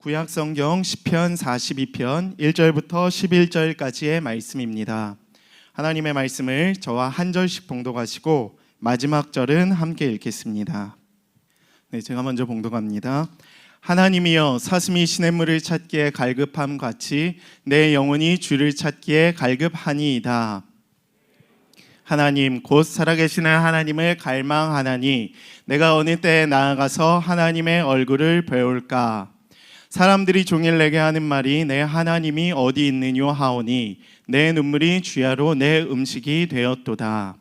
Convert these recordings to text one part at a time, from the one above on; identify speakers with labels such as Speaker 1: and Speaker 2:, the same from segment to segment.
Speaker 1: 구약성경 시편 42편 1절부터 11절까지의 말씀입니다. 하나님의 말씀을 저와 한 절씩 봉독하시고 마지막 절은 함께 읽겠습니다. 제가 먼저 봉독합니다. 하나님이여, 사슴이 시냇물을 찾기에 갈급함 같이 내 영혼이 주를 찾기에 갈급하니이다. 하나님 곧 살아계시는 하나님을 갈망하나니 내가 어느 때에 나아가서 하나님의 얼굴을 배울까. 사람들이 종일 내게 하는 말이 내 하나님이 어디 있느뇨 하오니 내 눈물이 주야로 내 음식이 되었도다.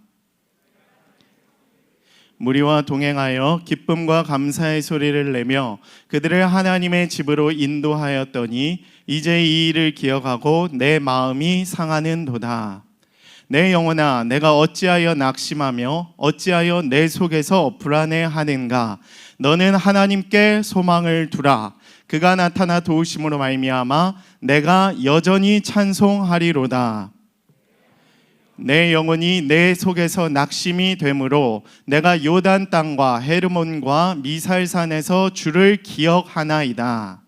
Speaker 1: 무리와 동행하여 기쁨과 감사의 소리를 내며 그들을 하나님의 집으로 인도하였더니 이제 이 일을 기억하고 내 마음이 상하는도다. 내 영혼아, 내가 어찌하여 낙심하며 어찌하여 내 속에서 불안해하는가. 너는 하나님께 소망을 두라. 그가 나타나 도우심으로 말미암아 내가 여전히 찬송하리로다. 내 영혼이 내 속에서 낙심이 되므로 내가 요단 땅과 헤르몬과 미살산에서 주를 기억하나이다.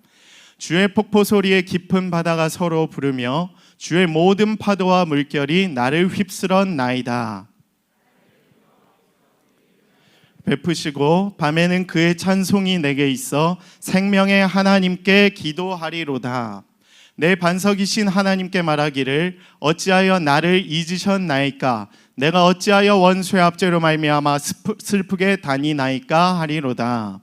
Speaker 1: 주의 폭포 소리에 깊은 바다가 서로 부르며 주의 모든 파도와 물결이 나를 휩쓸었나이다. 베푸시고 밤에는 그의 찬송이 내게 있어 생명의 하나님께 기도하리로다. 내 반석이신 하나님께 말하기를 어찌하여 나를 잊으셨나이까. 내가 어찌하여 원수의 압제로 말미암아 슬프게 다니나이까 하리로다.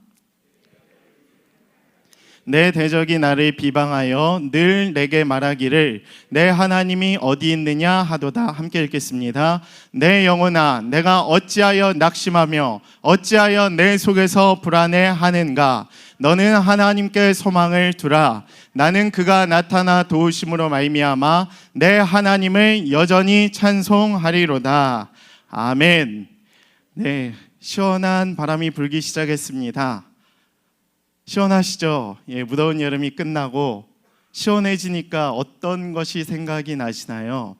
Speaker 1: 내 대적이 나를 비방하여 늘 내게 말하기를 내 하나님이 어디 있느냐 하도다. 함께 읽겠습니다. 내 영혼아, 내가 어찌하여 낙심하며 어찌하여 내 속에서 불안해하는가. 너는 하나님께 소망을 두라. 나는 그가 나타나 도우심으로 말미암아 내 하나님을 여전히 찬송하리로다. 아멘. 네, 시원한 바람이 불기 시작했습니다. 시원하시죠? 무더운 여름이 끝나고 시원해지니까 어떤 것이 생각이 나시나요?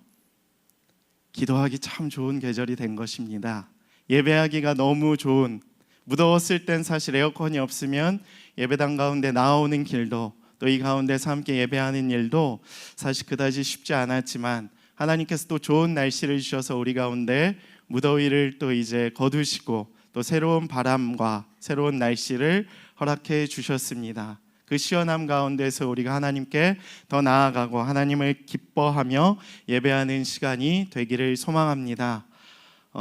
Speaker 1: 기도하기 참 좋은 계절이 된 것입니다. 예배하기가 너무 좋은, 무더웠을 땐 사실 에어컨이 없으면 예배당 가운데 나오는 길도 또 이 가운데서 함께 예배하는 일도 사실 그다지 쉽지 않았지만 하나님께서 또 좋은 날씨를 주셔서 우리 가운데 무더위를 또 이제 거두시고 또 새로운 바람과 새로운 날씨를 허락해 주셨습니다. 그 시원함 가운데서 우리가 하나님께 더 나아가고 하나님을 기뻐하며 예배하는 시간이 되기를 소망합니다.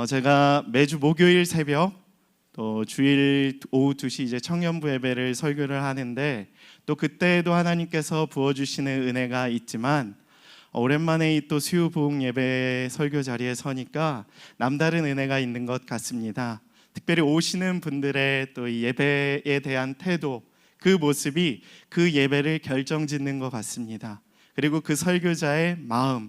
Speaker 1: 제가 매주 목요일 새벽 또 주일 오후 2시 이제 청년부 예배를 설교를 하는데 또 그때에도 하나님께서 부어주시는 은혜가 있지만 오랜만에 이 또 수요 부흥 예배 설교 자리에 서니까 남다른 은혜가 있는 것 같습니다. 특별히 오시는 분들의 또 이 예배에 대한 태도, 그 모습이 그 예배를 결정짓는 것 같습니다. 그리고 그 설교자의 마음,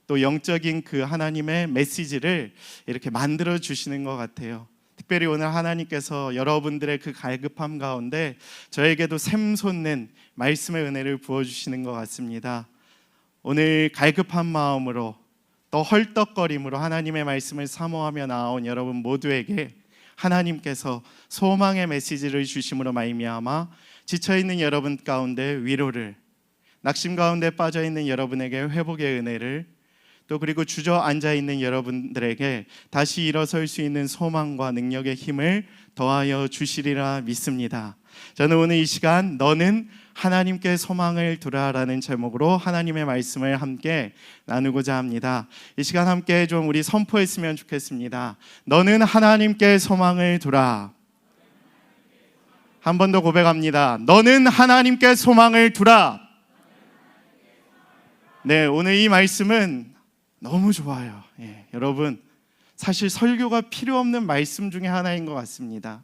Speaker 1: 또 영적인 그 하나님의 메시지를 이렇게 만들어 주시는 것 같아요. 특별히 오늘 하나님께서 여러분들의 그 갈급함 가운데 저에게도 샘솟는 말씀의 은혜를 부어주시는 것 같습니다. 오늘 갈급한 마음으로 또 헐떡거림으로 하나님의 말씀을 사모하며 나온 여러분 모두에게 하나님께서 소망의 메시지를 주심으로 말미암아 지쳐있는 여러분 가운데 위로를, 낙심 가운데 빠져있는 여러분에게 회복의 은혜를, 또 그리고 주저앉아 있는 여러분들에게 다시 일어설 수 있는 소망과 능력의 힘을 더하여 주시리라 믿습니다. 저는 오늘 이 시간 너는 하나님께 소망을 두라라는 제목으로 하나님의 말씀을 함께 나누고자 합니다. 이 시간 함께 좀 우리 선포했으면 좋겠습니다. 너는 하나님께 소망을 두라. 한 번 더 고백합니다. 너는 하나님께 소망을 두라. 네, 오늘 이 말씀은 너무 좋아요. 여러분, 사실 설교가 필요 없는 말씀 중에 하나인 것 같습니다.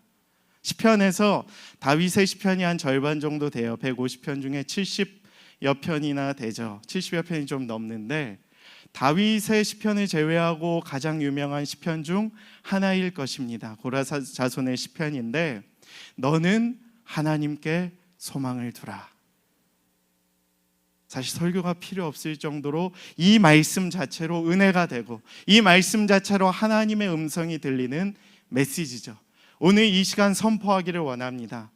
Speaker 1: 시편에서 다윗의 시편이 한 절반 정도 돼요. 150편 중에 70여 편이나 되죠. 70여 편이 좀 넘는데 다윗의 시편을 제외하고 가장 유명한 시편 중 하나일 것입니다. 고라 자손의 시편인데 너는 하나님께 소망을 두라. 사실 설교가 필요 없을 정도로 이 말씀 자체로 은혜가 되고 이 말씀 자체로 하나님의 음성이 들리는 메시지죠. 오늘 이 시간 선포하기를 원합니다.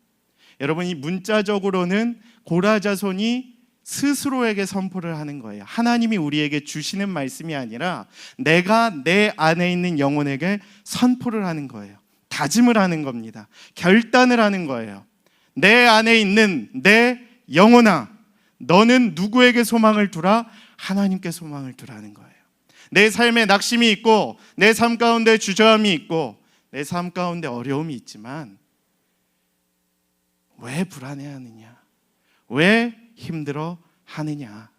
Speaker 1: 여러분, 이 문자적으로는 고라 자손이 스스로에게 선포를 하는 거예요. 하나님이 우리에게 주시는 말씀이 아니라 내가 내 안에 있는 영혼에게 선포를 하는 거예요. 다짐을 하는 겁니다. 결단을 하는 거예요. 내 안에 있는 내 영혼아, 너는 누구에게 소망을 두라? 하나님께 소망을 두라는 거예요. 내 삶에 낙심이 있고, 내 삶 가운데 주저함이 있고, 내 삶 가운데 어려움이 있지만 왜 불안해하느냐? 왜 힘들어 하느냐?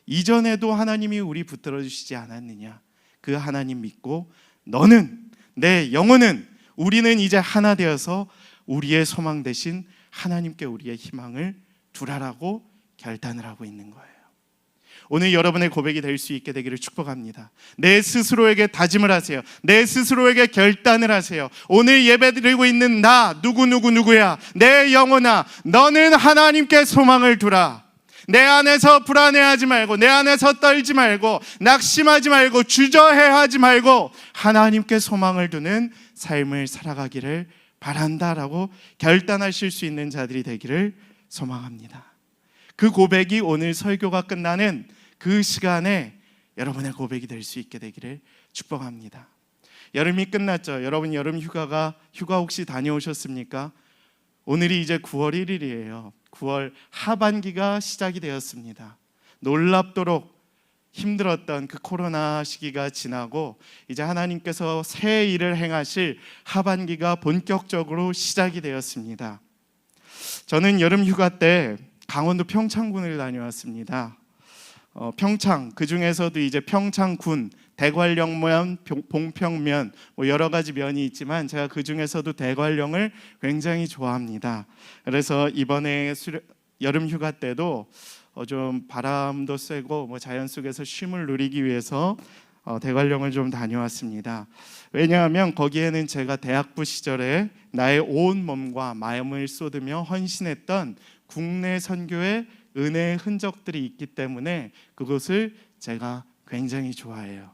Speaker 1: 이전에도 하나님이 우리 붙들어 주시지 않았느냐? 그 하나님 믿고 너는, 내 영혼은, 우리는 이제 하나 되어서 우리의 소망 대신 하나님께 우리의 희망을 두라라고 결단을 하고 있는 거예요. 오늘 여러분의 고백이 될 수 있게 되기를 축복합니다. 내 스스로에게 다짐을 하세요. 내 스스로에게 결단을 하세요. 오늘 예배드리고 있는 나 누구야, 내 영혼아, 너는 하나님께 소망을 두라. 내 안에서 불안해하지 말고, 내 안에서 떨지 말고, 낙심하지 말고, 주저해하지 말고 하나님께 소망을 두는 삶을 살아가기를 바란다라고 결단하실 수 있는 자들이 되기를 소망합니다. 그 고백이 오늘 설교가 끝나는 그 시간에 여러분의 고백이 될 수 있게 되기를 축복합니다. 여름이 끝났죠. 여러분, 여름 휴가 혹시 다녀오셨습니까? 오늘이 이제 9월 1일이에요. 9월 하반기가 시작이 되었습니다. 놀랍도록 힘들었던 그 코로나 시기가 지나고 이제 하나님께서 새 일을 행하실 하반기가 본격적으로 시작이 되었습니다. 저는 여름 휴가 때 강원도 평창군을 다녀왔습니다. 평창, 그 중에서도 이제 평창군, 대관령면, 봉평면, 여러 가지 면이 있지만 제가 그 중에서도 대관령을 굉장히 좋아합니다. 그래서 이번에 여름 휴가 때도 좀 바람도 쐬고 자연 속에서 쉼을 누리기 위해서 대관령을 좀 다녀왔습니다. 왜냐하면 거기에는 제가 대학부 시절에 나의 온 몸과 마음을 쏟으며 헌신했던 국내 선교의 은혜의 흔적들이 있기 때문에 그곳을 제가 굉장히 좋아해요.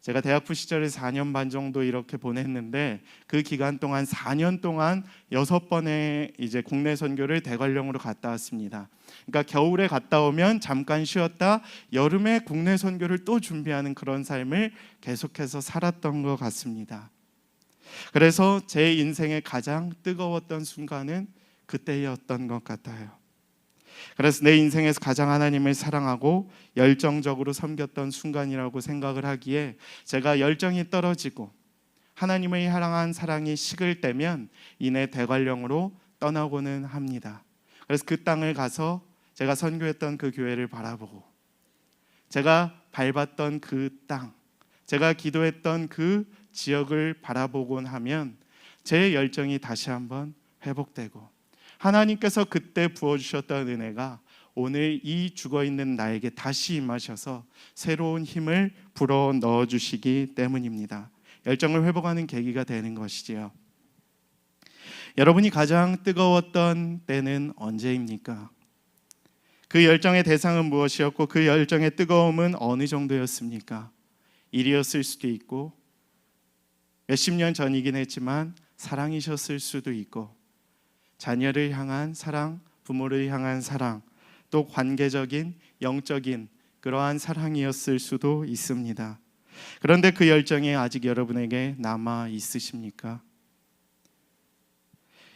Speaker 1: 제가 대학부 시절에 4년 반 정도 이렇게 보냈는데 그 기간 동안 4년 동안 6번의 이제 국내 선교를 대관령으로 갔다 왔습니다. 그러니까 겨울에 갔다 오면 잠깐 쉬었다 여름에 국내 선교를 또 준비하는 그런 삶을 계속해서 살았던 것 같습니다. 그래서 제 인생의 가장 뜨거웠던 순간은 그때였던 것 같아요. 그래서 내 인생에서 가장 하나님을 사랑하고 열정적으로 섬겼던 순간이라고 생각을 하기에 제가 열정이 떨어지고 하나님을 향한 사랑이 식을 때면 이내 대관령으로 떠나고는 합니다. 그래서 그 땅을 가서 제가 선교했던 그 교회를 바라보고 제가 밟았던 그 땅, 제가 기도했던 그 지역을 바라보곤 하면 제 열정이 다시 한번 회복되고 하나님께서 그때 부어주셨던 은혜가 오늘 이 죽어있는 나에게 다시 임하셔서 새로운 힘을 불어 넣어주시기 때문입니다. 열정을 회복하는 계기가 되는 것이지요. 여러분이 가장 뜨거웠던 때는 언제입니까? 그 열정의 대상은 무엇이었고 그 열정의 뜨거움은 어느 정도였습니까? 일이었을 수도 있고 몇십 년 전이긴 했지만 사랑이셨을 수도 있고 자녀를 향한 사랑, 부모를 향한 사랑, 또 관계적인, 영적인 그러한 사랑이었을 수도 있습니다. 그런데 그 열정이 아직 여러분에게 남아 있으십니까?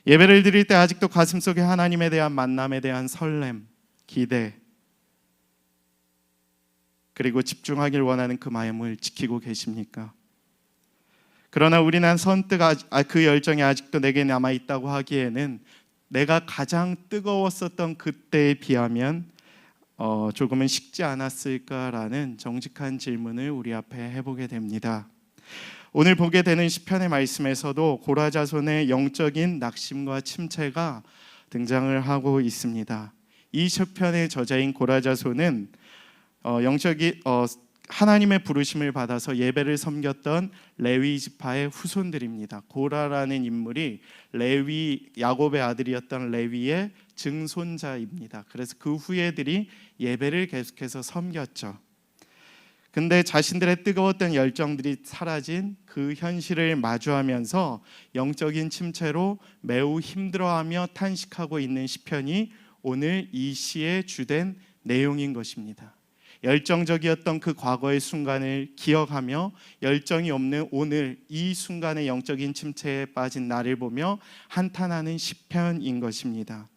Speaker 1: 예배를 드릴 때 아직도 가슴속에 하나님에 대한 만남에 대한 설렘, 기대, 그리고 집중하길 원하는 그 마음을 지키고 계십니까? 그러나 우리는 선뜻 그 열정이 아직도 내게 남아있다고 하기에는 내가 가장 뜨거웠었던 그때에 비하면 조금은 식지 않았을까라는 정직한 질문을 우리 앞에 해보게 됩니다. 오늘 보게 되는 시편의 말씀에서도 고라 자손의 영적인 낙심과 침체가 등장을 하고 있습니다. 이 시편의 저자인 고라 자손은 영적인 하나님의 부르심을 받아서 예배를 섬겼던 레위 지파의 후손들입니다. 고라라는 인물이 레위 야곱의 아들이었던 레위의 증손자입니다. 그래서 그 후예들이 예배를 계속해서 섬겼죠. 근데 자신들의 뜨거웠던 열정들이 사라진 그 현실을 마주하면서 영적인 침체로 매우 힘들어하며 탄식하고 있는 시편이 오늘 이 시의 주된 내용인 것입니다. 열정적이었던 그 과거의 순간을 기억하며 열정이 없는 오늘 이 순간의 영적인 침체에 빠진 나를 보며 한탄하는 시편인 것입니다.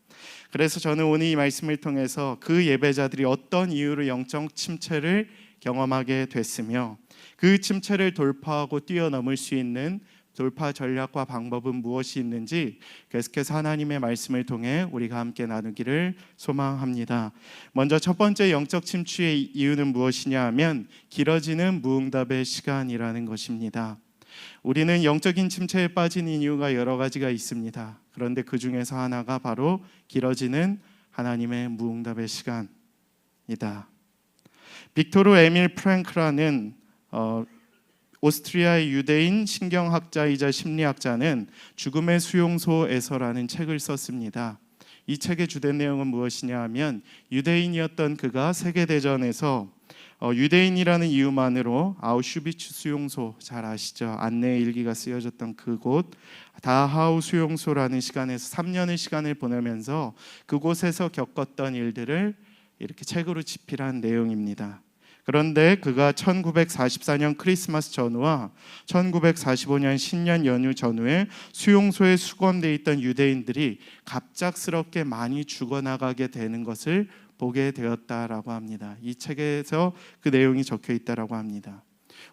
Speaker 1: 그래서 저는 오늘 이 말씀을 통해서 그 예배자들이 어떤 이유로 영적 침체를 경험하게 됐으며 그 침체를 돌파하고 뛰어넘을 수 있는 돌파 전략과 방법은 무엇이 있는지 계속해서 하나님의 말씀을 통해 우리가 함께 나누기를 소망합니다. 먼저 첫 번째 영적 침체의 이유는 무엇이냐 하면 길어지는 무응답의 시간이라는 것입니다. 우리는 영적인 침체에 빠진 이유가 여러 가지가 있습니다. 그런데 그 중에서 하나가 바로 길어지는 하나님의 무응답의 시간이다. 빅토르 에밀 프랭크라는 오스트리아의 유대인 신경학자이자 심리학자는 죽음의 수용소에서라는 책을 썼습니다. 이 책의 주된 내용은 무엇이냐 하면 유대인이었던 그가 세계대전에서 유대인이라는 이유만으로 아우슈비츠 수용소, 잘 아시죠? 안내 일기가 쓰여졌던 그곳 다하우 수용소라는 시간에서 3년의 시간을 보내면서 그곳에서 겪었던 일들을 이렇게 책으로 집필한 내용입니다. 그런데 그가 1944년 크리스마스 전후와 1945년 신년 연휴 전후에 수용소에 수감되어 있던 유대인들이 갑작스럽게 많이 죽어나가게 되는 것을 보게 되었다라고 합니다. 이 책에서 그 내용이 적혀 있다라고 합니다.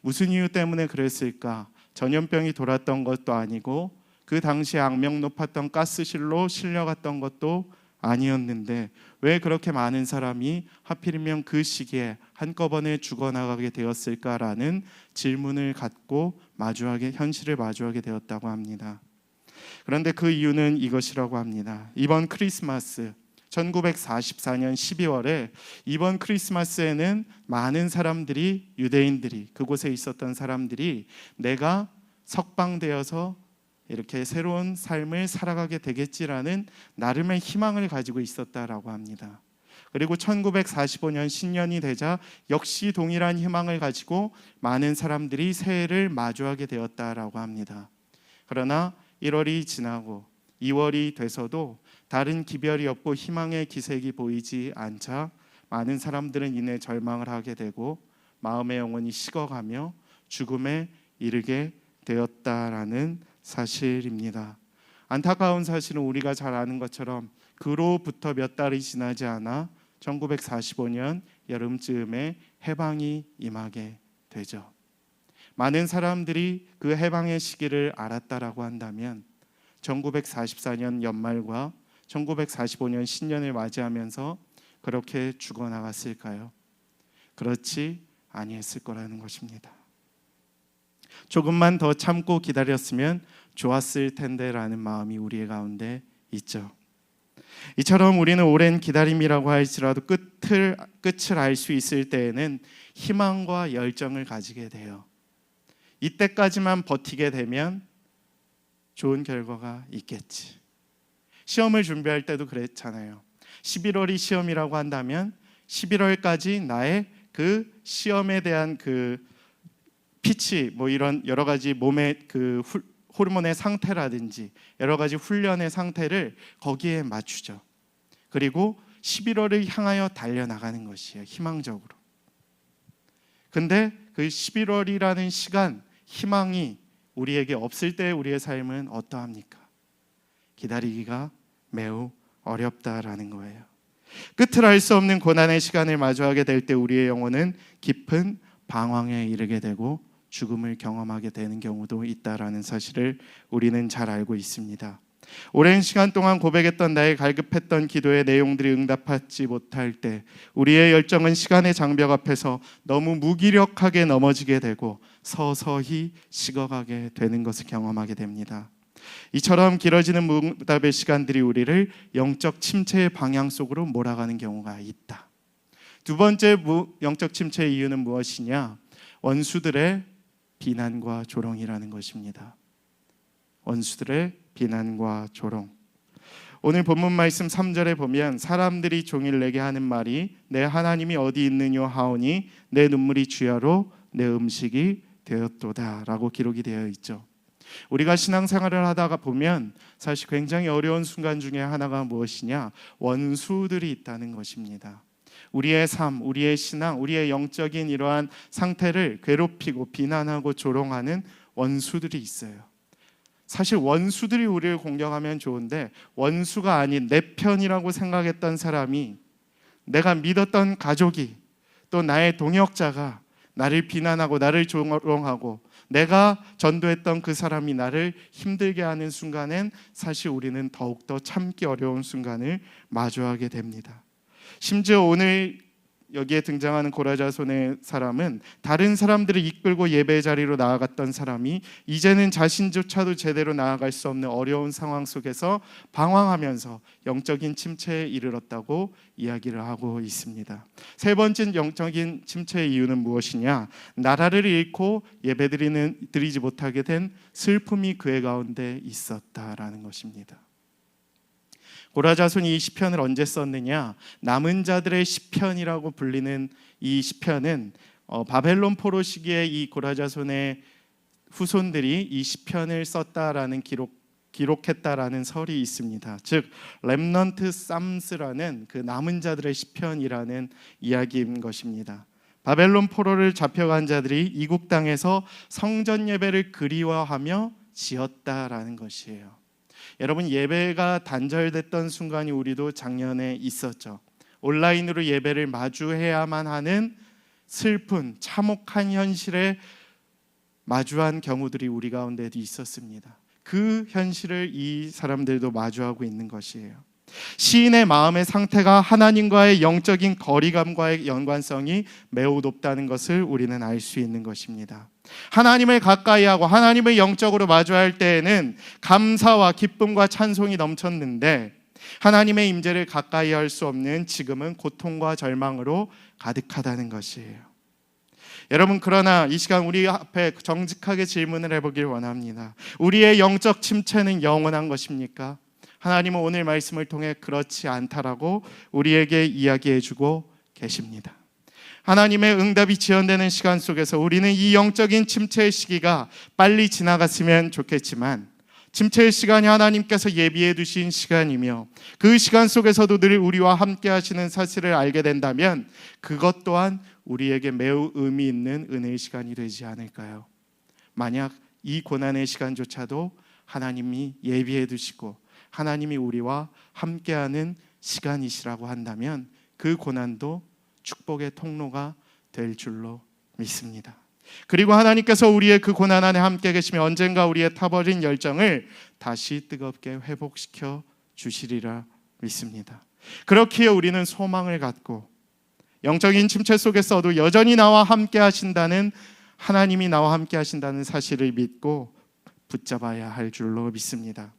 Speaker 1: 무슨 이유 때문에 그랬을까? 전염병이 돌았던 것도 아니고 그 당시에 악명 높았던 가스실로 실려갔던 것도 아니었는데 왜 그렇게 많은 사람이 하필이면 그 시기에 한꺼번에 죽어나가게 되었을까라는 질문을 갖고 현실을 마주하게 되었다고 합니다. 그런데 그 이유는 이것이라고 합니다. 이번 크리스마스 1944년 12월에 이번 크리스마스에는 많은 사람들이 유대인들이 그곳에 있었던 사람들이 내가 석방되어서 이렇게 새로운 삶을 살아가게 되겠지라는 나름의 희망을 가지고 있었다라고 합니다. 그리고 1945년 신년이 되자 역시 동일한 희망을 가지고 많은 사람들이 새해를 마주하게 되었다라고 합니다. 그러나 1월이 지나고 2월이 돼서도 다른 기별이 없고 희망의 기색이 보이지 않자 많은 사람들은 이내 절망을 하게 되고 마음의 영혼이 식어가며 죽음에 이르게 되었다라는 사실입니다. 안타까운 사실은 우리가 잘 아는 것처럼 그로부터 몇 달이 지나지 않아 1945년 여름쯤에 해방이 임하게 되죠. 많은 사람들이 그 해방의 시기를 알았다라고 한다면 1944년 연말과 1945년 신년을 맞이하면서 그렇게 죽어나갔을까요? 그렇지 아니했을 거라는 것입니다. 조금만 더 참고 기다렸으면 좋았을 텐데라는 마음이 우리의 가운데 있죠. 이처럼 우리는 오랜 기다림이라고 할지라도 끝을 알 수 있을 때에는 희망과 열정을 가지게 돼요. 이때까지만 버티게 되면 좋은 결과가 있겠지. 시험을 준비할 때도 그랬잖아요. 11월이 시험이라고 한다면 11월까지 나의 그 시험에 대한 그 피치 이런 여러 가지 몸의 그 호르몬의 상태라든지 여러 가지 훈련의 상태를 거기에 맞추죠. 그리고 11월을 향하여 달려나가는 것이에요. 희망적으로. 근데 그 11월이라는 시간, 희망이 우리에게 없을 때 우리의 삶은 어떠합니까? 기다리기가 매우 어렵다라는 거예요. 끝을 알 수 없는 고난의 시간을 마주하게 될 때 우리의 영혼은 깊은 방황에 이르게 되고 죽음을 경험하게 되는 경우도 있다라는 사실을 우리는 잘 알고 있습니다. 오랜 시간 동안 고백했던 나의 갈급했던 기도의 내용들이 응답하지 못할 때 우리의 열정은 시간의 장벽 앞에서 너무 무기력하게 넘어지게 되고 서서히 식어가게 되는 것을 경험하게 됩니다. 이처럼 길어지는 무응답의 시간들이 우리를 영적 침체의 방향 속으로 몰아가는 경우가 있다. 두 번째 영적 침체의 이유는 무엇이냐? 원수들의 비난과 조롱이라는 것입니다. 원수들의 비난과 조롱. 오늘 본문 말씀 3절에 보면 사람들이 종일 내게 하는 말이 내 하나님이 어디 있느뇨 하오니 내 눈물이 주야로 내 음식이 되었도다 라고 기록이 되어 있죠. 우리가 신앙생활을 하다가 보면 사실 굉장히 어려운 순간 중에 하나가 무엇이냐? 원수들이 있다는 것입니다. 우리의 삶, 우리의 신앙, 우리의 영적인 이러한 상태를 괴롭히고 비난하고 조롱하는 원수들이 있어요. 사실 원수들이 우리를 공격하면 좋은데 원수가 아닌 내 편이라고 생각했던 사람이, 내가 믿었던 가족이, 또 나의 동역자가 나를 비난하고 나를 조롱하고 내가 전도했던 그 사람이 나를 힘들게 하는 순간엔 사실 우리는 더욱더 참기 어려운 순간을 마주하게 됩니다. 심지어 오늘 여기에 등장하는 고라자손의 사람은 다른 사람들을 이끌고 예배 자리로 나아갔던 사람이 이제는 자신조차도 제대로 나아갈 수 없는 어려운 상황 속에서 방황하면서 영적인 침체에 이르렀다고 이야기를 하고 있습니다. 세 번째 영적인 침체의 이유는 무엇이냐? 나라를 잃고 예배드리지 못하게 된 슬픔이 그의 가운데 있었다라는 것입니다. 고라자손이 이 시편을 언제 썼느냐? 남은 자들의 시편이라고 불리는 이 시편은 바벨론 포로 시기에 이 고라자손의 후손들이 이 시편을 썼다라는 기록했다라는 설이 있습니다. 즉 렘넌트 삼스라는 그 남은 자들의 시편이라는 이야기인 것입니다. 바벨론 포로를 잡혀간 자들이 이국 땅에서 성전 예배를 그리워하며 지었다라는 것이에요. 여러분, 예배가 단절됐던 순간이 우리도 작년에 있었죠. 온라인으로 예배를 마주해야만 하는 슬픈 참혹한 현실에 마주한 경우들이 우리 가운데도 있었습니다. 그 현실을 이 사람들도 마주하고 있는 것이에요. 시인의 마음의 상태가 하나님과의 영적인 거리감과의 연관성이 매우 높다는 것을 우리는 알 수 있는 것입니다. 하나님을 가까이하고 하나님을 영적으로 마주할 때에는 감사와 기쁨과 찬송이 넘쳤는데 하나님의 임재를 가까이 할 수 없는 지금은 고통과 절망으로 가득하다는 것이에요. 여러분, 그러나 이 시간 우리 앞에 정직하게 질문을 해보길 원합니다. 우리의 영적 침체는 영원한 것입니까? 하나님은 오늘 말씀을 통해 그렇지 않다라고 우리에게 이야기해주고 계십니다. 하나님의 응답이 지연되는 시간 속에서 우리는 이 영적인 침체의 시기가 빨리 지나갔으면 좋겠지만, 침체의 시간이 하나님께서 예비해 두신 시간이며 그 시간 속에서도 늘 우리와 함께 하시는 사실을 알게 된다면 그것 또한 우리에게 매우 의미 있는 은혜의 시간이 되지 않을까요? 만약 이 고난의 시간조차도 하나님이 예비해 두시고 하나님이 우리와 함께하는 시간이시라고 한다면 그 고난도 축복의 통로가 될 줄로 믿습니다. 그리고 하나님께서 우리의 그 고난 안에 함께 계시며 언젠가 우리의 타버린 열정을 다시 뜨겁게 회복시켜 주시리라 믿습니다. 그렇기에 우리는 소망을 갖고 영적인 침체 속에서도 여전히 나와 함께 하신다는, 하나님이 나와 함께 하신다는 사실을 믿고 붙잡아야 할 줄로 믿습니다.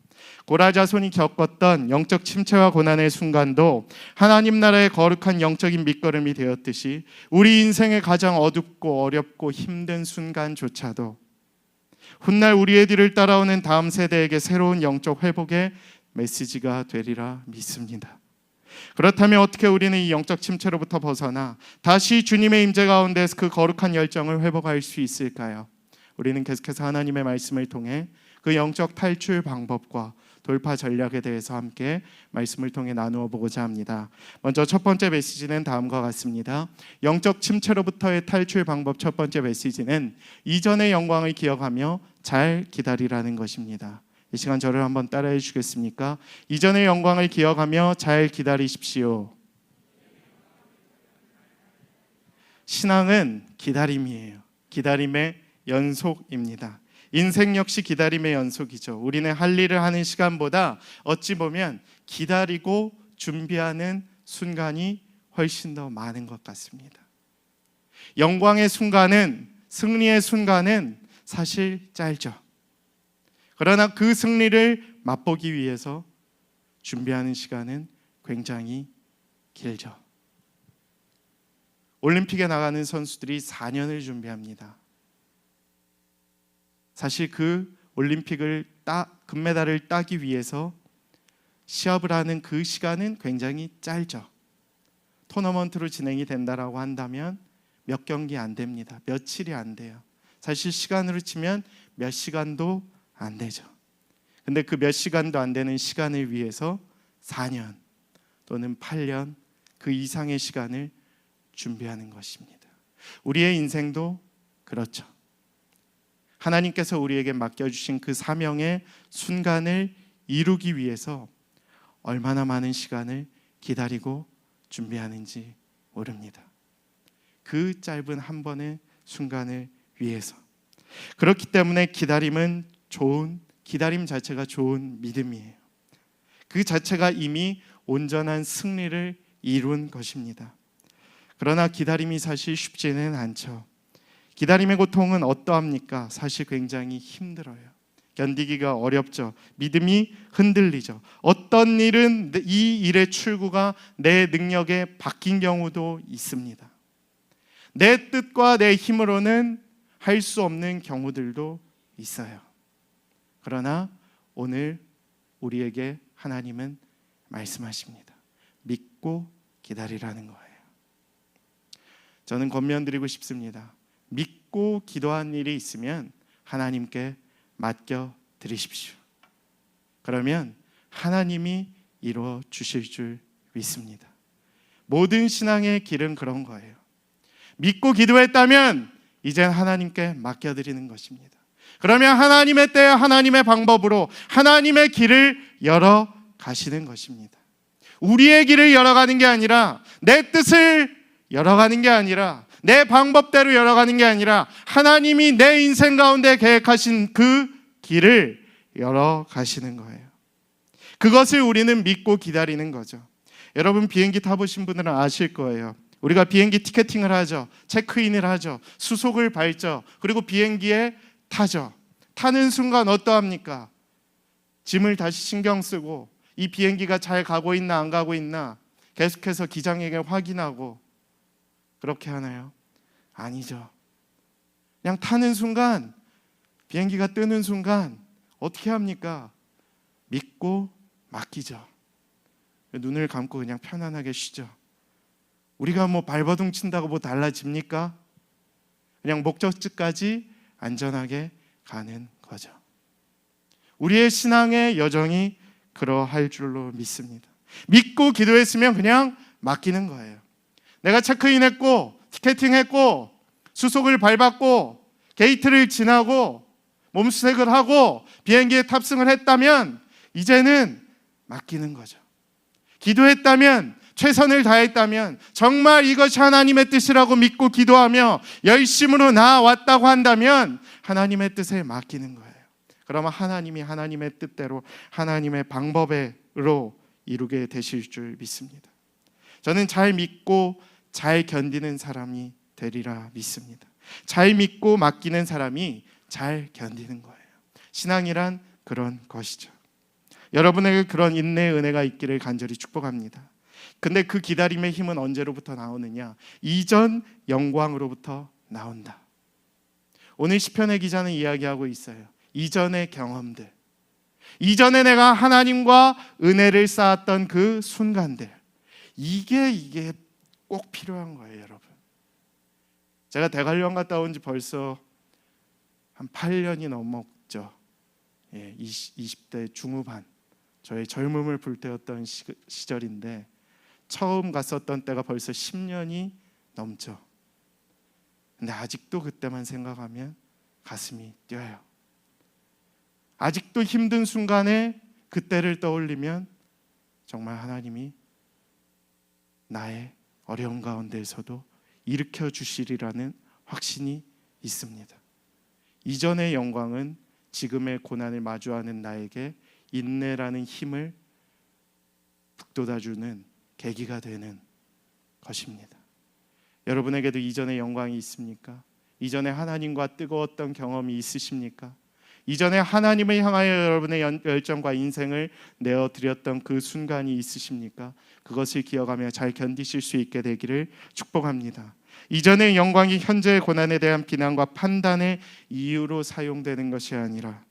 Speaker 1: 고라자손이 겪었던 영적 침체와 고난의 순간도 하나님 나라의 거룩한 영적인 밑거름이 되었듯이 우리 인생의 가장 어둡고 어렵고 힘든 순간조차도 훗날 우리의 뒤를 따라오는 다음 세대에게 새로운 영적 회복의 메시지가 되리라 믿습니다. 그렇다면 어떻게 우리는 이 영적 침체로부터 벗어나 다시 주님의 임재 가운데서 그 거룩한 열정을 회복할 수 있을까요? 우리는 계속해서 하나님의 말씀을 통해 그 영적 탈출 방법과 돌파 전략에 대해서 함께 말씀을 통해 나누어 보고자 합니다. 먼저 첫 번째 메시지는 다음과 같습니다. 영적 침체로부터의 탈출 방법 첫 번째 메시지는 이전의 영광을 기억하며 잘 기다리라는 것입니다. 이 시간 저를 한번 따라해 주시겠습니까? 이전의 영광을 기억하며 잘 기다리십시오. 신앙은 기다림이에요. 기다림의 연속입니다. 인생 역시 기다림의 연속이죠. 우리는 할 일을 하는 시간보다 어찌 보면 기다리고 준비하는 순간이 훨씬 더 많은 것 같습니다. 영광의 순간은, 승리의 순간은 사실 짧죠. 그러나 그 승리를 맛보기 위해서 준비하는 시간은 굉장히 길죠. 올림픽에 나가는 선수들이 4년을 준비합니다. 사실 그 올림픽을 금메달을 따기 위해서 시합을 하는 그 시간은 굉장히 짧죠. 토너먼트로 진행이 된다라고 한다면 몇 경기 안 됩니다. 며칠이 안 돼요. 사실 시간으로 치면 몇 시간도 안 되죠. 근데 그 몇 시간도 안 되는 시간을 위해서 4년 또는 8년 그 이상의 시간을 준비하는 것입니다. 우리의 인생도 그렇죠. 하나님께서 우리에게 맡겨주신 그 사명의 순간을 이루기 위해서 얼마나 많은 시간을 기다리고 준비하는지 모릅니다. 그 짧은 한 번의 순간을 위해서. 그렇기 때문에 기다림 자체가 좋은 믿음이에요. 그 자체가 이미 온전한 승리를 이룬 것입니다. 그러나 기다림이 사실 쉽지는 않죠. 기다림의 고통은 어떠합니까? 사실 굉장히 힘들어요. 견디기가 어렵죠. 믿음이 흔들리죠. 어떤 일은 이 일의 출구가 내 능력에 바뀐 경우도 있습니다. 내 뜻과 내 힘으로는 할 수 없는 경우들도 있어요. 그러나 오늘 우리에게 하나님은 말씀하십니다. 믿고 기다리라는 거예요. 저는 권면드리고 싶습니다. 믿고 기도한 일이 있으면 하나님께 맡겨 드리십시오. 그러면 하나님이 이루어 주실 줄 믿습니다. 모든 신앙의 길은 그런 거예요. 믿고 기도했다면 이젠 하나님께 맡겨 드리는 것입니다. 그러면 하나님의 때에 하나님의 방법으로 하나님의 길을 열어 가시는 것입니다. 우리의 길을 열어가는 게 아니라, 내 뜻을 열어가는 게 아니라, 내 방법대로 열어가는 게 아니라 하나님이 내 인생 가운데 계획하신 그 길을 열어가시는 거예요. 그것을 우리는 믿고 기다리는 거죠. 여러분 비행기 타보신 분들은 아실 거예요. 우리가 비행기 티켓팅을 하죠. 체크인을 하죠. 수속을 밟죠. 그리고 비행기에 타죠. 타는 순간 어떠합니까? 짐을 다시 신경 쓰고 이 비행기가 잘 가고 있나 안 가고 있나 계속해서 기장에게 확인하고 그렇게 하나요? 아니죠. 그냥 타는 순간, 비행기가 뜨는 순간 어떻게 합니까? 믿고 맡기죠. 눈을 감고 그냥 편안하게 쉬죠. 우리가 발버둥 친다고 뭐 달라집니까? 그냥 목적지까지 안전하게 가는 거죠. 우리의 신앙의 여정이 그러할 줄로 믿습니다. 믿고 기도했으면 그냥 맡기는 거예요. 내가 체크인했고 티켓팅했고 수속을 밟았고 게이트를 지나고 몸수색을 하고 비행기에 탑승을 했다면 이제는 맡기는 거죠. 기도했다면, 최선을 다했다면, 정말 이것이 하나님의 뜻이라고 믿고 기도하며 열심으로 나아왔다고 한다면 하나님의 뜻에 맡기는 거예요. 그러면 하나님이 하나님의 뜻대로 하나님의 방법으로 이루게 되실 줄 믿습니다. 저는 잘 믿고 잘 견디는 사람이 되리라 믿습니다. 잘 믿고 맡기는 사람이 잘 견디는 거예요. 신앙이란 그런 것이죠. 여러분에게 그런 인내의 은혜가 있기를 간절히 축복합니다. 근데 그 기다림의 힘은 언제로부터 나오느냐? 이전 영광으로부터 나온다. 오늘 시편의 기자는 이야기하고 있어요. 이전의 경험들, 이전에 내가 하나님과 은혜를 쌓았던 그 순간들, 이게 꼭 필요한 거예요, 여러분. 제가 대관령 갔다 온 지 벌써 한 8년이 넘었죠. 20대 중후반, 저의 젊음을 불태웠던 시절인데 처음 갔었던 때가 벌써 10년이 넘죠. 근데 아직도 그때만 생각하면 가슴이 뛰어요. 아직도 힘든 순간에 그때를 떠올리면 정말 하나님이 나의 어려운 가운데에서도 일으켜 주시리라는 확신이 있습니다. 이전의 영광은 지금의 고난을 마주하는 나에게 인내라는 힘을 북돋아주는 계기가 되는 것입니다. 여러분에게도 이전의 영광이 있습니까? 이전에 하나님과 뜨거웠던 경험이 있으십니까? 이전에 하나님을 향하여 여러분의 열정과 인생을 내어드렸던 그 순간이 있으십니까? 그것을 기억하며 잘 견디실 수 있게 되기를 축복합니다. 이전의 영광이 현재의 고난에 대한 비난과 판단의 이유로 사용되는 것이 아니라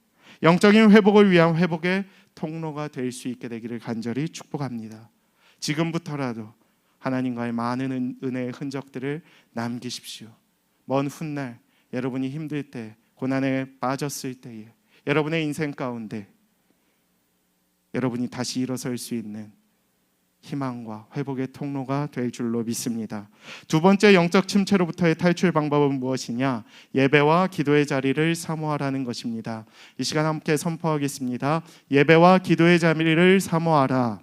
Speaker 1: 영적인 회복을 위한 회복의 통로가 될 수 있게 되기를 간절히 축복합니다. 지금부터라도 하나님과의 많은 은혜의 흔적들을 남기십시오. 먼 훗날 여러분이 힘들 때, 고난에 빠졌을 때에, 여러분의 인생 가운데 여러분이 다시 일어설 수 있는 희망과 회복의 통로가 될 줄로 믿습니다. 두 번째 영적 침체로부터의 탈출 방법은 무엇이냐? 예배와 기도의 자리를 사모하라는 것입니다. 이 시간 함께 선포하겠습니다. 예배와 기도의 자리를 사모하라.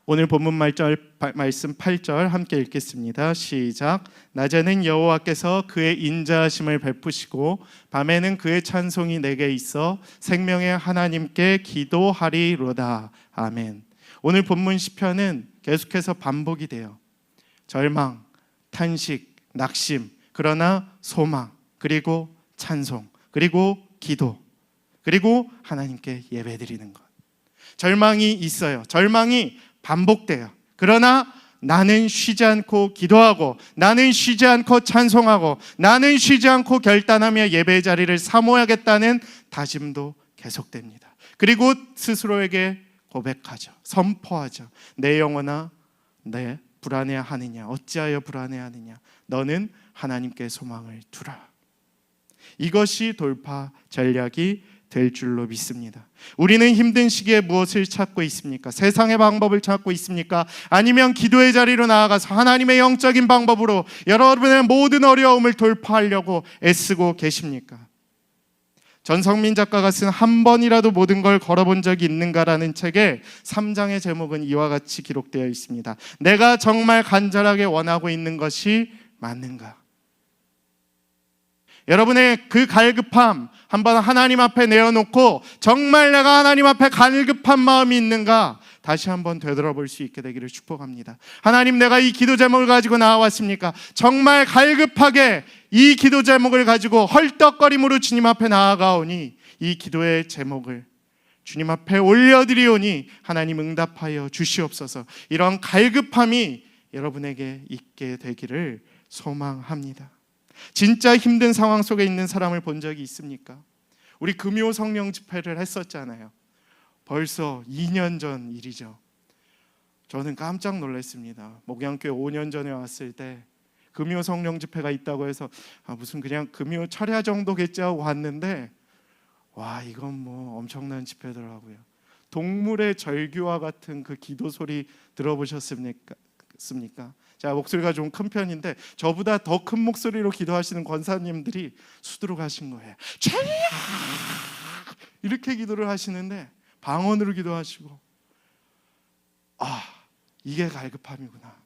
Speaker 1: 오늘 본문 말씀 8절 함께 읽겠습니다. 시작. 낮에는 여호와께서 그의 인자하심을 베푸시고 밤에는 그의 찬송이 내게 있어 생명의 하나님께 기도하리로다. 아멘. 오늘 본문 시편은 계속해서 반복이 돼요. 절망, 탄식, 낙심, 그러나 소망, 그리고 찬송, 그리고 기도, 그리고 하나님께 예배드리는 것. 절망이 있어요. 절망이 반복돼요. 그러나 나는 쉬지 않고 기도하고, 나는 쉬지 않고 찬송하고, 나는 쉬지 않고 결단하며 예배의 자리를 사모하겠다는 다짐도 계속됩니다. 그리고 스스로에게 고백하죠. 선포하죠. 내 영혼아, 내 불안해하느냐? 어찌하여 불안해하느냐? 너는 하나님께 소망을 두라. 이것이 돌파 전략이 될 줄로 믿습니다. 우리는 힘든 시기에 무엇을 찾고 있습니까? 세상의 방법을 찾고 있습니까? 아니면 기도의 자리로 나아가서 하나님의 영적인 방법으로 여러분의 모든 어려움을 돌파하려고 애쓰고 계십니까? 전성민 작가가 쓴 한 번이라도 모든 걸 걸어본 적이 있는가라는 책의 3장의 제목은 이와 같이 기록되어 있습니다. 내가 정말 간절하게 원하고 있는 것이 맞는가? 여러분의 그 갈급함 한번 하나님 앞에 내어놓고, 정말 내가 하나님 앞에 갈급한 마음이 있는가 다시 한번 되돌아볼 수 있게 되기를 축복합니다. 하나님, 내가 이 기도 제목을 가지고 나와왔습니까? 정말 갈급하게 이 기도 제목을 가지고 헐떡거림으로 주님 앞에 나아가오니 이 기도의 제목을 주님 앞에 올려드리오니 하나님 응답하여 주시옵소서. 이런 갈급함이 여러분에게 있게 되기를 소망합니다. 진짜 힘든 상황 속에 있는 사람을 본 적이 있습니까? 우리 금요 성령 집회를 했었잖아요. 벌써 2년 전 일이죠. 저는 깜짝 놀랐습니다. 목양교회 5년 전에 왔을 때 금요 성령 집회가 있다고 해서 무슨 그냥 금요 철야 정도겠지 하고 왔는데, 와, 이건 뭐 엄청난 집회더라고요. 동물의 절규와 같은 그 기도 소리 들어보셨습니까? 제가 목소리가 좀 큰 편인데 저보다 더 큰 목소리로 기도하시는 권사님들이 수두룩하신 거예요. 주여! 이렇게 기도를 하시는데 방언으로 기도하시고, 이게 갈급함이구나.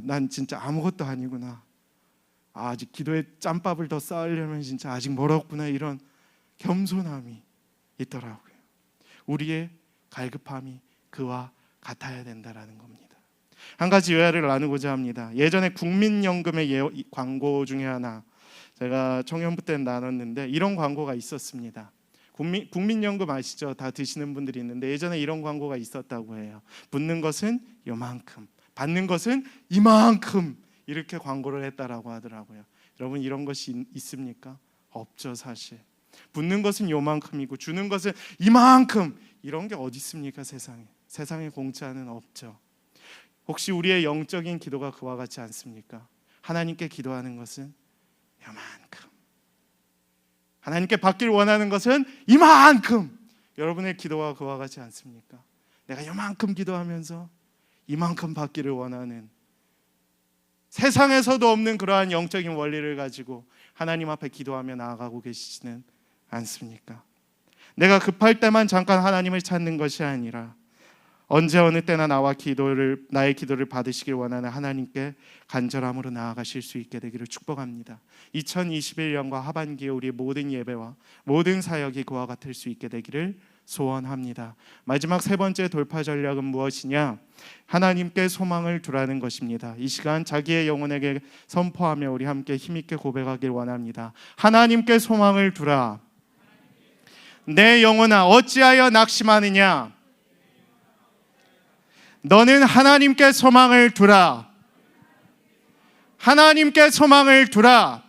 Speaker 1: 난 진짜 아무것도 아니구나. 아직 기도의 짬밥을 더 쌓으려면 진짜 아직 멀었구나. 이런 겸손함이 있더라고요. 우리의 갈급함이 그와 같아야 된다라는 겁니다. 한 가지 요약을 나누고자 합니다. 예전에 국민연금의 광고 중에 하나, 제가 청년부 때 나눴는데 이런 광고가 있었습니다. 국민연금 아시죠? 다 드시는 분들이 있는데 예전에 이런 광고가 있었다고 해요. 붓는 것은 요만큼, 받는 것은 이만큼, 이렇게 광고를 했다라고 하더라고요. 여러분, 이런 것이 있습니까? 없죠. 사실 붓는 것은 요만큼이고 주는 것은 이만큼, 이런 게 어디 있습니까? 세상에 공짜는 없죠. 혹시 우리의 영적인 기도가 그와 같지 않습니까? 하나님께 기도하는 것은 요만큼, 하나님께 받길 원하는 것은 이만큼. 여러분의 기도가 그와 같지 않습니까? 내가 요만큼 기도하면서 이만큼 받기를 원하는, 세상에서도 없는 그러한 영적인 원리를 가지고 하나님 앞에 기도하며 나아가고 계시지는 않습니까? 내가 급할 때만 잠깐 하나님을 찾는 것이 아니라 언제 어느 때나 나의 기도를 받으시길 원하는 하나님께 간절함으로 나아가실 수 있게 되기를 축복합니다. 2021년과 하반기에 우리의 모든 예배와 모든 사역이 그와 같을 수 있게 되기를 소원합니다. 마지막 세 번째 돌파 전략은 무엇이냐? 하나님께 소망을 두라는 것입니다. 이 시간 자기의 영혼에게 선포하며 우리 함께 힘있게 고백하길 원합니다. 하나님께 소망을 두라. 내 영혼아, 어찌하여 낙심하느냐? 너는 하나님께 소망을 두라. 하나님께 소망을 두라.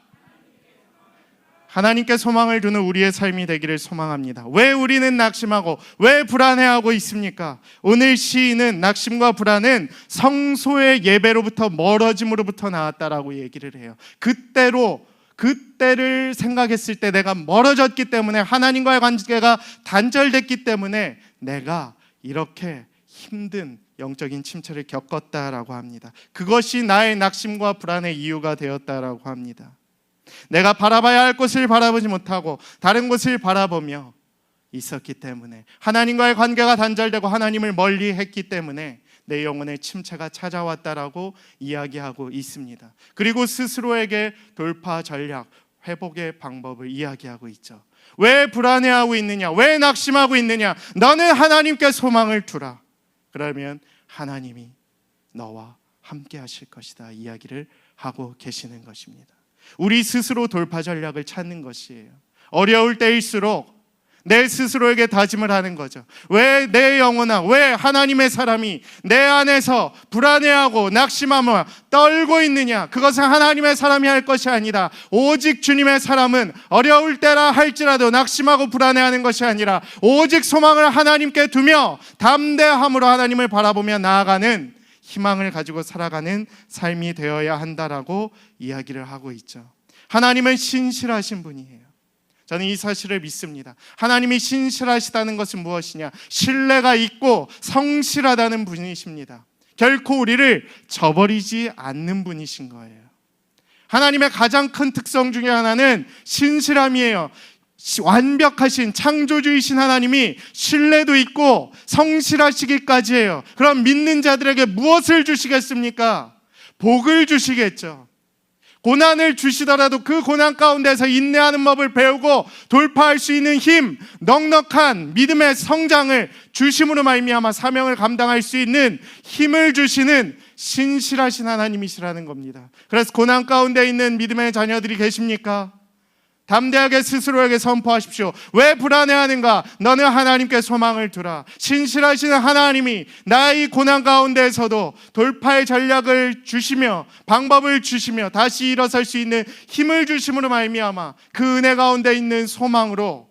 Speaker 1: 하나님께 소망을 두는 우리의 삶이 되기를 소망합니다. 왜 우리는 낙심하고 왜 불안해하고 있습니까? 오늘 시인은 낙심과 불안은 성소의 예배로부터 멀어짐으로부터 나왔다라고 얘기를 해요. 그때를 생각했을 때 내가 멀어졌기 때문에, 하나님과의 관계가 단절됐기 때문에 내가 이렇게 힘든 영적인 침체를 겪었다라고 합니다. 그것이 나의 낙심과 불안의 이유가 되었다라고 합니다. 내가 바라봐야 할 곳을 바라보지 못하고 다른 곳을 바라보며 있었기 때문에, 하나님과의 관계가 단절되고 하나님을 멀리 했기 때문에 내 영혼의 침체가 찾아왔다라고 이야기하고 있습니다. 그리고 스스로에게 돌파 전략, 회복의 방법을 이야기하고 있죠. 왜 불안해하고 있느냐? 왜 낙심하고 있느냐? 너는 하나님께 소망을 두라. 그러면 하나님이 너와 함께 하실 것이다 이야기를 하고 계시는 것입니다. 우리 스스로 돌파 전략을 찾는 것이에요. 어려울 때일수록 내 스스로에게 다짐을 하는 거죠. 왜 내 영혼아, 왜 하나님의 사람이 내 안에서 불안해하고 낙심하며 떨고 있느냐? 그것은 하나님의 사람이 할 것이 아니다. 오직 주님의 사람은 어려울 때라 할지라도 낙심하고 불안해하는 것이 아니라 오직 소망을 하나님께 두며 담대함으로 하나님을 바라보며 나아가는, 희망을 가지고 살아가는 삶이 되어야 한다라고 이야기를 하고 있죠. 하나님은 신실하신 분이에요. 저는 이 사실을 믿습니다. 하나님이 신실하시다는 것은 무엇이냐? 신뢰가 있고 성실하다는 분이십니다. 결코 우리를 저버리지 않는 분이신 거예요. 하나님의 가장 큰 특성 중에 하나는 신실함이에요. 완벽하신 창조주이신 하나님이 신뢰도 있고 성실하시기까지 해요. 그럼 믿는 자들에게 무엇을 주시겠습니까? 복을 주시겠죠. 고난을 주시더라도 그 고난 가운데서 인내하는 법을 배우고 돌파할 수 있는 힘, 넉넉한 믿음의 성장을 주심으로 말미암아 사명을 감당할 수 있는 힘을 주시는 신실하신 하나님이시라는 겁니다. 그래서 고난 가운데 있는 믿음의 자녀들이 계십니까? 담대하게 스스로에게 선포하십시오. 왜 불안해하는가? 너는 하나님께 소망을 두라. 신실하신 하나님이 나의 고난 가운데에서도 돌파의 전략을 주시며 방법을 주시며 다시 일어설 수 있는 힘을 주심으로 말미암아 그 은혜 가운데 있는 소망으로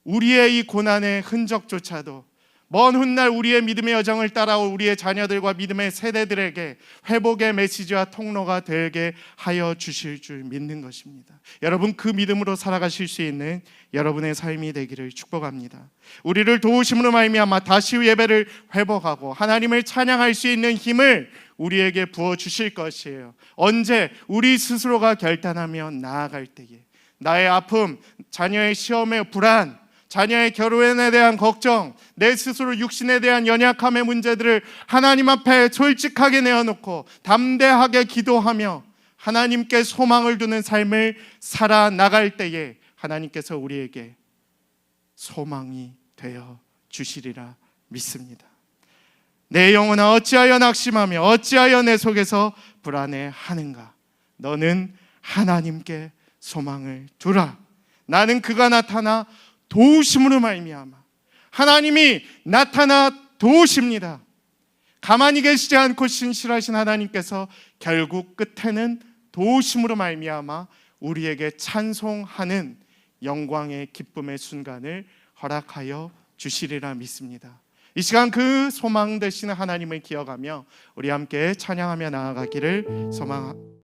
Speaker 1: 우리의 이 고난의 흔적조차도 먼 훗날 우리의 믿음의 여정을 따라올 우리의 자녀들과 믿음의 세대들에게 회복의 메시지와 통로가 되게 하여 주실 줄 믿는 것입니다. 여러분, 그 믿음으로 살아가실 수 있는 여러분의 삶이 되기를 축복합니다. 우리를 도우심으로 말미암아 다시 예배를 회복하고 하나님을 찬양할 수 있는 힘을 우리에게 부어주실 것이에요. 언제? 우리 스스로가 결단하며 나아갈 때에. 나의 아픔, 자녀의 시험의 불안, 자녀의 결혼에 대한 걱정, 내 스스로 육신에 대한 연약함의 문제들을 하나님 앞에 솔직하게 내어놓고 담대하게 기도하며 하나님께 소망을 두는 삶을 살아나갈 때에 하나님께서 우리에게 소망이 되어 주시리라 믿습니다. 내 영혼아 어찌하여 낙심하며 어찌하여 내 속에서 불안해하는가? 너는 하나님께 소망을 두라. 나는 그가 나타나 도우심으로 말미암아, 하나님이 나타나 도우십니다. 가만히 계시지 않고 신실하신 하나님께서 결국 끝에는 도우심으로 말미암아 우리에게 찬송하는 영광의 기쁨의 순간을 허락하여 주시리라 믿습니다. 이 시간 그 소망 되시는 하나님을 기억하며 우리 함께 찬양하며 나아가기를 소망합니다.